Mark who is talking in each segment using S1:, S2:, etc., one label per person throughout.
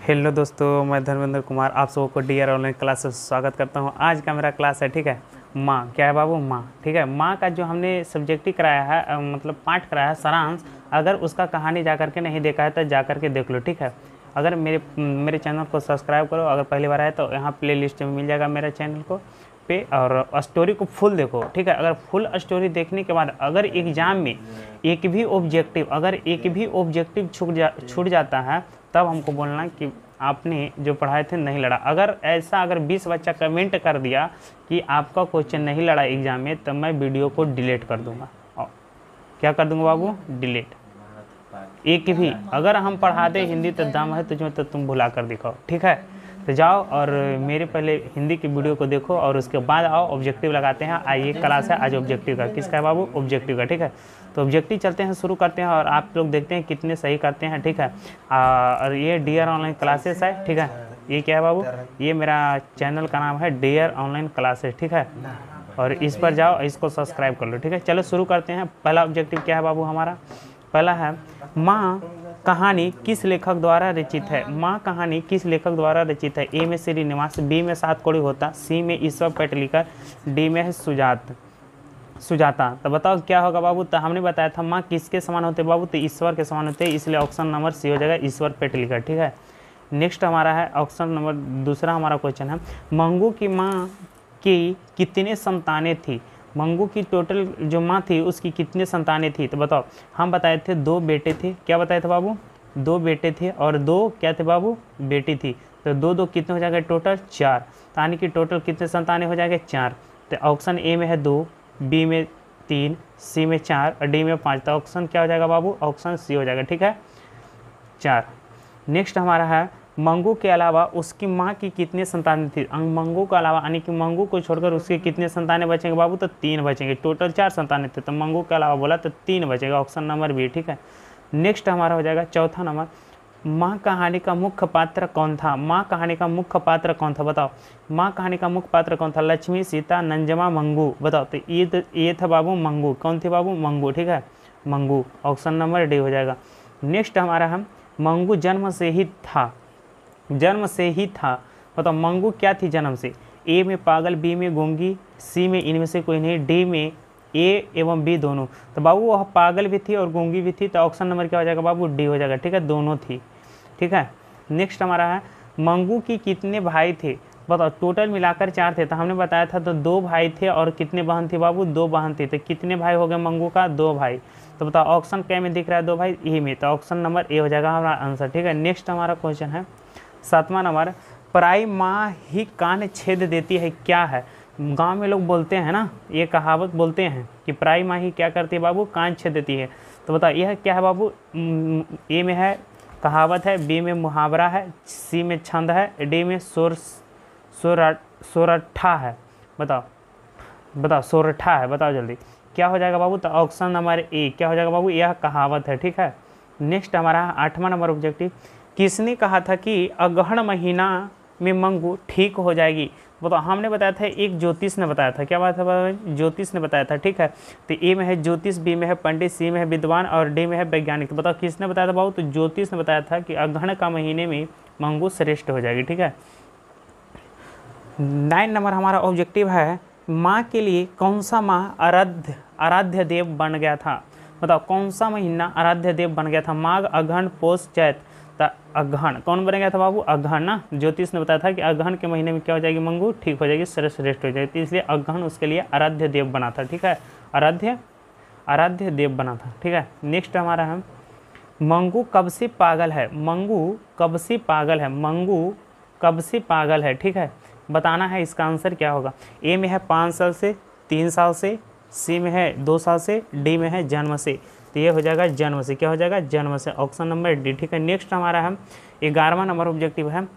S1: Hello दोस्तों, मैं धर्मेंद्र कुमार आप सबको को डीआर ऑनलाइन क्लास से स्वागत करता हूं। आज का मेरा क्लास है, ठीक है, माँ। क्या है बाबू? माँ। ठीक है, माँ का जो हमने सब्जेक्टिव कराया है, मतलब पाठ कराया है, सारांश। अगर उसका कहानी जा करके नहीं देखा है तो जा करके देख लो, ठीक है। अगर मेरे चैनल को सब्सक्राइब करो, अगर पहली बार आए तो यहाँ प्ले लिस्ट में मिल जाएगा मेरे चैनल को पे, और स्टोरी को फुल देखो, ठीक है। अगर फुल स्टोरी देखने के बाद अगर एग्ज़ाम में एक भी ऑब्जेक्टिव छूट जाता है, तब हमको बोलना कि आपने जो पढ़ाए थे नहीं लड़ा। अगर 20 बच्चा कमेंट कर दिया कि आपका क्वेश्चन नहीं लड़ा एग्जाम में, तब मैं वीडियो को डिलीट कर दूंगा। और क्या कर दूंगा बाबू? डिलीट। एक भी अगर हम पढ़ा दे हिंदी तो दम है तुझमें तो तुम भुला कर दिखाओ, ठीक है। तो जाओ और मेरे पहले हिंदी की वीडियो को देखो और उसके बाद आओ ऑब्जेक्टिव लगाते हैं। आइए, क्लास है आज ऑब्जेक्टिव का। किसका है बाबू? ऑब्जेक्टिव का, ठीक है। तो ऑब्जेक्टिव चलते हैं, शुरू करते हैं और आप लोग देखते हैं कितने सही करते हैं, ठीक है। और ये डीआर ऑनलाइन क्लासेस है, ठीक है। ये क्या है बाबू? ये मेरा चैनल का नाम है डीआर ऑनलाइन क्लासेस, ठीक है। और इस पर जाओ, इसको सब्सक्राइब कर लो, ठीक है। चलो शुरू करते हैं। पहला ऑब्जेक्टिव क्या है बाबू हमारा? पहला है, माँ कहानी किस लेखक द्वारा रचित है? माँ कहानी किस लेखक द्वारा रचित है? ए में श्रीनिवास, बी में सात कोड़ी होता, सी में ईश्वर पेटलिकर, डी में है सुजाता। तो बताओ क्या होगा बाबू? तो हमने बताया था माँ किसके समान होते बाबू? तो ईश्वर के समान होते हैं, इसलिए ऑप्शन नंबर सी हो जाएगा, ईश्वर पेटलिकर, ठीक है। नेक्स्ट हमारा है ऑप्शन नंबर दूसरा। हमारा क्वेश्चन है, मंगू की माँ की कितने संतानें थी? मंगू की टोटल जो माँ थी उसकी कितने संतानें थी? तो बताओ, हम बताए थे 2 बेटे थे। क्या बताए थे बाबू? 2 बेटे थे और 2 क्या थे बाबू? बेटी थी। तो 2 कितने हो जाएगा टोटल? 4। यानी कि टोटल कितने संतानें हो जाएंगे? 4। तो ऑप्शन ए में है 2, बी में 3, सी में 4 और डी में 5। तो ऑप्शन क्या हो जाएगा बाबू? ऑप्शन सी हो जाएगा, ठीक है, 4। नेक्स्ट हमारा है, मंगू के अलावा उसकी माँ की कितने संतानें थी? मंगू के अलावा यानी कि मंगू को छोड़कर उसके कितने संतानें बचेंगे बाबू? तो 3 बचेंगे। टोटल 4 संतानें थे, तो मंगू के अलावा बोला तो 3 बचेगा, ऑप्शन नंबर बी, ठीक है। नेक्स्ट हमारा हो जाएगा चौथा नंबर, माँ कहानी का मुख्य पात्र कौन था? माँ कहानी का मुख्य पात्र कौन था? बताओ, माँ कहानी का मुख्य पात्र कौन था? लक्ष्मी, सीता, नंजमा, मंगू। बताओ, तो ये था बाबू मंगू। कौन थी बाबू? मंगू, ठीक है, मंगू। ऑप्शन नंबर डी हो जाएगा। नेक्स्ट हमारा हम, मंगू जन्म से ही था। बताओ, मंगू क्या थी जन्म से? ए में पागल, बी में गूंगी, सी में इनमें से कोई नहीं, डी में ए एवं बी दोनों। तो बाबू वह पागल भी थी और गूंगी भी थी, तो ऑप्शन नंबर क्या हो जाएगा बाबू? डी हो जाएगा, ठीक है, दोनों थी, ठीक है। नेक्स्ट हमारा है, मंगू की कितने भाई थे? बताओ, टोटल मिलाकर 4 थे। तो हमने बताया था तो 2 भाई थे और कितने बहन थी बाबू? 2 बहन थी। तो कितने भाई हो गए मंगू का? 2 भाई। तो बताओ ऑप्शन क्या में दिख रहा है? 2 भाई, ई में। तो ऑप्शन नंबर ए हो जाएगा हमारा आंसर, ठीक है। नेक्स्ट हमारा क्वेश्चन है 7वां नंबर, पराई माँ ही कान छेद देती है, क्या है? गांव में लोग बोलते हैं ना, ये कहावत बोलते हैं कि पराई माँ ही क्या करती है बाबू? कान छेद देती है। तो बताओ यह क्या है बाबू? ए में है कहावत है, बी में मुहावरा है, सी में छंद है, डी में सोरठा है। बताओ सोरठा है, बताओ जल्दी क्या हो जाएगा बाबू? तो ऑप्शन नंबर ए क्या हो जाएगा बाबू? यह कहावत है, ठीक है। नेक्स्ट हमारा 8वां नंबर ऑब्जेक्टिव, किसने कहा था कि अगहन महीना में मंगू ठीक हो जाएगी? बताओ, हमने बताया था, एक ज्योतिष ने बताया था। क्या बात है? ज्योतिष ने बताया था, ठीक है। तो ए में है ज्योतिष, बी में है पंडित, सी में है विद्वान और डी में है वैज्ञानिक। तो बताओ किसने बताया था बाबू? तो ज्योतिष ने बताया था कि अगहन का महीने में मंगू श्रेष्ठ हो जाएगी, ठीक है। 9 नंबर हमारा ऑब्जेक्टिव है, माँ के लिए कौन सा माह आराध्य देव बन गया था? बताओ कौन सा महीना आराध्य देव बन गया था? माघ, अगहन, पोष, चैत। अगहन कौन बन गया था बाबू? अगहन ना। ज्योतिष ने बताया था कि अगहन के महीने में क्या हो जाएगी? मंगू ठीक हो जाएगी, श्रेष्ठ हो जाएगी, तो इसलिए अगहन उसके लिए आराध्य देव बना था, ठीक है। आराध्य देव बना था, ठीक है। नेक्स्ट हमारा है, मंगू कब से पागल है? मंगू कब से पागल है, ठीक है। बताना है इसका आंसर क्या होगा। ए में है 5 साल से, 3 साल से, सी में है 2 साल से, डी में है जन्म से। तो ये हो जाएगा जन्म से। क्या हो जाएगा? जन्म से, ऑप्शन नंबर डी, ठीक है। नेक्स्ट हमारा है 11वां नंबर ऑब्जेक्टिव है,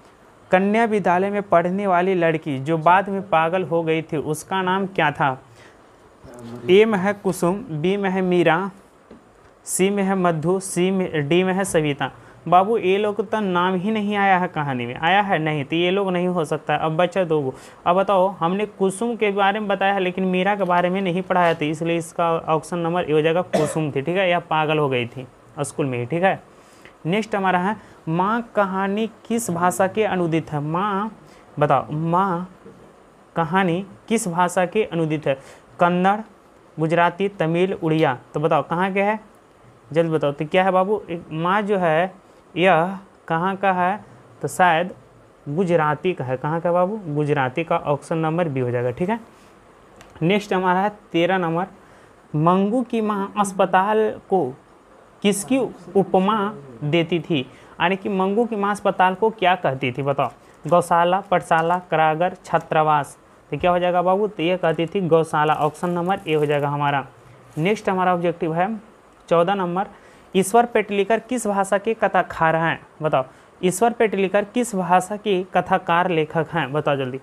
S1: कन्या विद्यालय में पढ़ने वाली लड़की जो बाद में पागल हो गई थी उसका नाम क्या था? ए में है कुसुम, बी में है मीरा, सी में है मधु, डी में है सविता। बाबू ये लोग तो नाम ही नहीं आया है, कहानी में आया है नहीं, तो ये लोग नहीं हो सकता है। अब बचा 2 अब बताओ, हमने कुसुम के बारे में बताया है लेकिन मीरा के बारे में नहीं पढ़ाया था, इसलिए इसका ऑप्शन नंबर ए हो जाएगा कुसुम थी, ठीक है। यह पागल हो गई थी स्कूल में ही, ठीक है। नेक्स्ट हमारा है माँ कहानी किस भाषा के अनुदित है? माँ बताओ, माँ कहानी किस भाषा के अनुदित है? कन्नड़, गुजराती, तमिल, उड़िया। तो बताओ कहाँ के है, जल्द बताओ। तो क्या है बाबू, माँ जो है यह कहाँ का है? तो शायद गुजराती का है। कहाँ का बाबू? गुजराती का। ऑप्शन नंबर बी हो जाएगा। ठीक है। नेक्स्ट हमारा है 13 नंबर, मंगू की माँ अस्पताल को किसकी उपमा देती थी? यानी कि मंगू की माँ अस्पताल को क्या कहती थी? बताओ। गौशाला, पाठशाला, कारागार, छात्रावास। तो क्या हो जाएगा बाबू? तो ये कहती थी गौशाला। ऑप्शन नंबर ए हो जाएगा हमारा। नेक्स्ट हमारा ऑब्जेक्टिव है 14 नंबर, ईश्वर पेटलीकर किस भाषा के कथाकार हैं? बताओ। ईश्वर पेटलीकर किस भाषा के कथाकार लेखक हैं? बताओ जल्दी।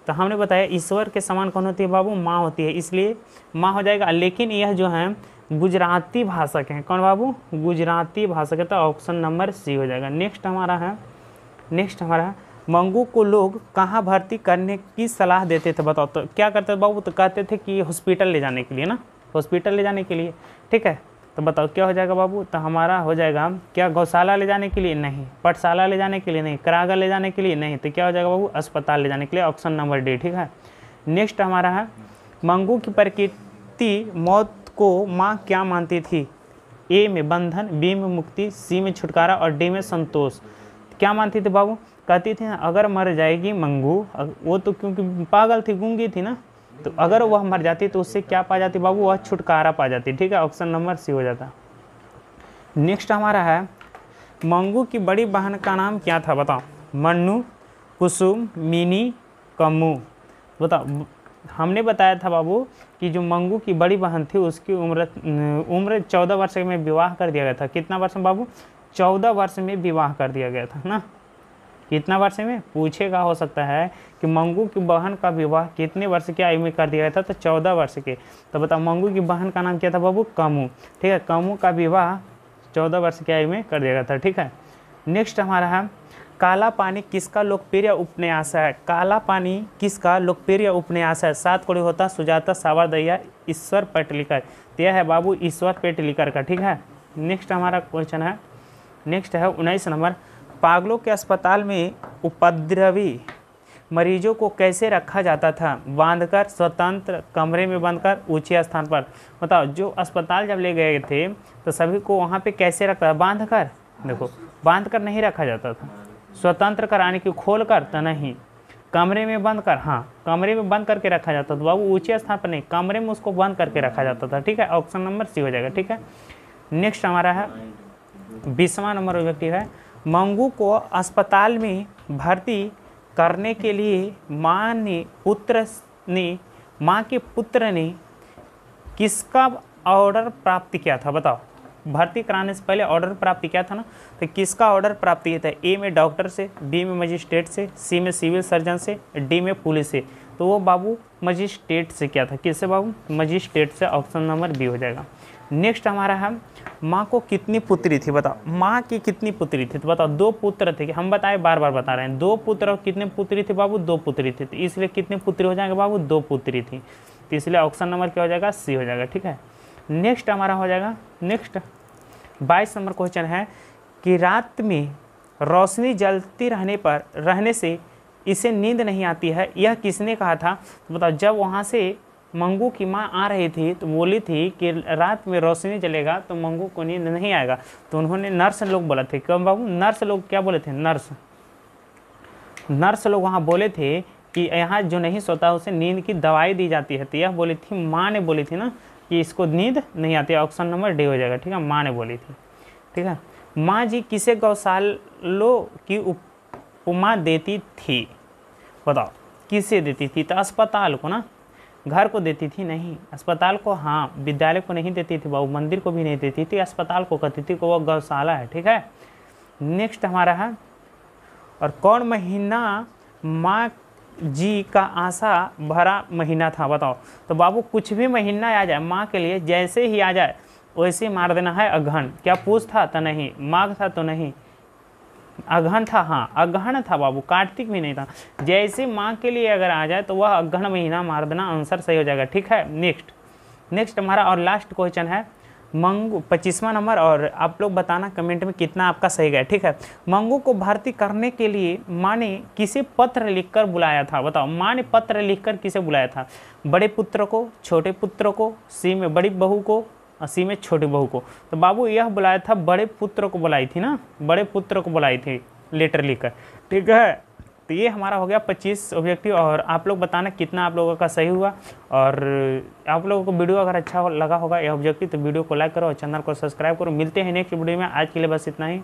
S1: तो हमने बताया ईश्वर के समान कौन होती है बाबू? माँ होती है, इसलिए माँ हो जाएगा। लेकिन यह जो है गुजराती भाषा के हैं। कौन बाबू? गुजराती भाषा के। तो ऑप्शन नंबर सी हो जाएगा। नेक्स्ट हमारा है मंगू को लोग कहाँ भर्ती करने की सलाह देते थे? बताओ। तो क्या करते थे बाबू? तो कहते थे कि हॉस्पिटल ले जाने के लिए ना, हॉस्पिटल ले जाने के लिए। ठीक है। तो बताओ क्या हो जाएगा बाबू? तो हमारा हो जाएगा क्या? गौशाला ले जाने के लिए? नहीं। पाठशाला ले जाने के लिए? नहीं। कारागार ले जाने के लिए? नहीं। तो क्या हो जाएगा बाबू? अस्पताल ले जाने के लिए। Option number D. ठीक है। नेक्स्ट हमारा है मंगू की प्रकृति मौत को माँ क्या मानती थी? ए में बंधन, बी में मुक्ति, सी में छुटकारा और डी में संतोष। क्या मानती थी बाबू? कहती थी अगर मर जाएगी मंगू, वो तो क्योंकि पागल थी, गूंगी थी ना, तो अगर वह मर जाती तो उससे क्या पा जाती बाबू? वह छुटकारा पा जाती। ठीक है। ऑप्शन नंबर सी हो जाता। नेक्स्ट हमारा है मंगू की बड़ी बहन का नाम क्या था? बताओ। मन्नू, कुसुम, मिनी, कम्मू। बताओ। हमने बताया था बाबू कि जो मंगू की बड़ी बहन थी उसकी उम्र 14 वर्ष में विवाह कर दिया गया था। कितना वर्ष में बाबू? 14 वर्ष में विवाह कर दिया गया था ना। कितना वर्ष में पूछेगा, हो सकता है कि मंगू की बहन का विवाह कितने वर्ष की आयु में कर दिया गया था? तो 14 वर्ष के। तो बताओ मंगू की बहन का नाम क्या था बाबू? कमू। ठीक है। कमू का विवाह 14 वर्ष की आयु में कर दिया गया था। ठीक है। नेक्स्ट हमारा है काला पानी किसका लोकप्रिय उपन्यास है? काला पानी किसका लोकप्रिय उपन्यास है? सात कोड़ी होता, सुजाता, सावरदैया, ईश्वर पेटलीकर। तो यह है बाबू ईश्वर पेटलीकर का। ठीक है। नेक्स्ट हमारा क्वेश्चन है, नेक्स्ट है 19 नंबर, पागलों के अस्पताल में उपद्रवी मरीजों को कैसे रखा जाता था? बांधकर, स्वतंत्र, कमरे में बंदकर, ऊंचे स्थान पर। बताओ। जो अस्पताल जब ले गए थे तो सभी को वहाँ पे कैसे रखता था? बांधकर। देखो, बांधकर नहीं रखा जाता था। स्वतंत्र कराने की खोल कर तो नहीं। कमरे में बंद कर, हाँ कमरे में बंद करके रखा जाता था बाबू, ऊंचे स्थान पर नहीं, कमरे में उसको बंद करके रखा जाता था। ठीक है। ऑप्शन नंबर सी हो जाएगा। ठीक है। नेक्स्ट हमारा है 20वां नंबर ऑब्जेक्टिव है, मंगू को अस्पताल में भर्ती करने के लिए माँ के पुत्र ने किसका ऑर्डर प्राप्त किया था? बताओ। भर्ती कराने से पहले ऑर्डर प्राप्त किया था ना, तो किसका ऑर्डर प्राप्त किया था? ए में डॉक्टर से, बी में मजिस्ट्रेट से, सी में सिविल सर्जन से, डी में पुलिस से। तो वो बाबू मजिस्ट्रेट से किया था। किससे बाबू? मजिस्ट्रेट से। ऑप्शन नंबर बी हो जाएगा। नेक्स्ट हमारा है माँ को कितनी पुत्री थी? बताओ। माँ की कितनी पुत्री थी? तो बताओ। 2 पुत्र थे। हम बताए, बार बार बता रहे हैं, 2 पुत्र। और कितने पुत्री थी बाबू? 2 पुत्री थी। तो इसलिए कितनी पुत्री हो जाएंगे बाबू? 2 पुत्री थी। तो इसलिए ऑप्शन नंबर क्या हो जाएगा? सी हो जाएगा। ठीक है। नेक्स्ट हमारा हो जाएगा, नेक्स्ट 22 नंबर क्वेश्चन है कि रात में रोशनी जलती रहने से इसे नींद नहीं आती है, यह किसने कहा था? तो बताओ। जब वहाँ से मंगू की माँ आ रही थी तो बोली थी कि रात में रोशनी जलेगा तो मंगू को नींद नहीं आएगा। तो उन्होंने नर्स लोग बोला थे। क्यों बाबू? नर्स लोग क्या बोले थे? नर्स लोग वहाँ बोले थे कि यहाँ जो नहीं सोता उसे नींद की दवाई दी जाती है। तो यह बोली थी, माँ ने बोली थी ना कि इसको नींद नहीं आती। ऑप्शन नंबर डी हो जाएगा। ठीक है। माँ ने बोली थी। ठीक है। माँ जी किसे गौशालों की उपमा देती थी? बताओ। किसे देती थी? तो अस्पताल को ना, घर को देती थी नहीं, अस्पताल को। हाँ, विद्यालय को नहीं देती थी बाबू, मंदिर को भी नहीं देती थी, अस्पताल को कहती थी कि वो गौशाला है। ठीक है। नेक्स्ट हमारा है, और कौन महीना माँ जी का आशा भरा महीना था? बताओ। तो बाबू कुछ भी महीना आ जाए माँ के लिए, जैसे ही आ जाए वैसे मार देना है। अगहन। क्या पूछ था? तो नहीं। माघ था तो नहीं। अगहन था, हाँ अगहन था बाबू, कार्तिक भी नहीं था। जैसे माँ के लिए अगर आ जाए तो वह अगहन महीना मार देना, आंसर सही हो जाएगा। ठीक है। नेक्स्ट हमारा और लास्ट क्वेश्चन है मंगू 25वां नंबर। और आप लोग बताना कमेंट में कितना आपका सही गया, ठीक है। मंगू को भर्ती करने के लिए माँ ने किसे पत्र लिखकर बुलाया था? बताओ, माँ ने पत्र लिखकर किसे बुलाया था? बड़े पुत्र को, छोटे पुत्र को, सी में बड़ी बहू को, सी में छोटी बहू को। तो बाबू यह बुलाया था, बड़े पुत्र को बुलाई थी ना, बड़े पुत्र को बुलाई थी लेटर लिखकर, ठीक है। तो ये हमारा हो गया 25 ऑब्जेक्टिव। और आप लोग बताना कितना आप लोगों का सही हुआ। और आप लोगों को वीडियो अगर अच्छा लगा होगा ये ऑब्जेक्टिव तो वीडियो को लाइक करो और चैनल को सब्सक्राइब करो। मिलते हैं नेक्स्ट वीडियो में, आज के लिए बस इतना ही।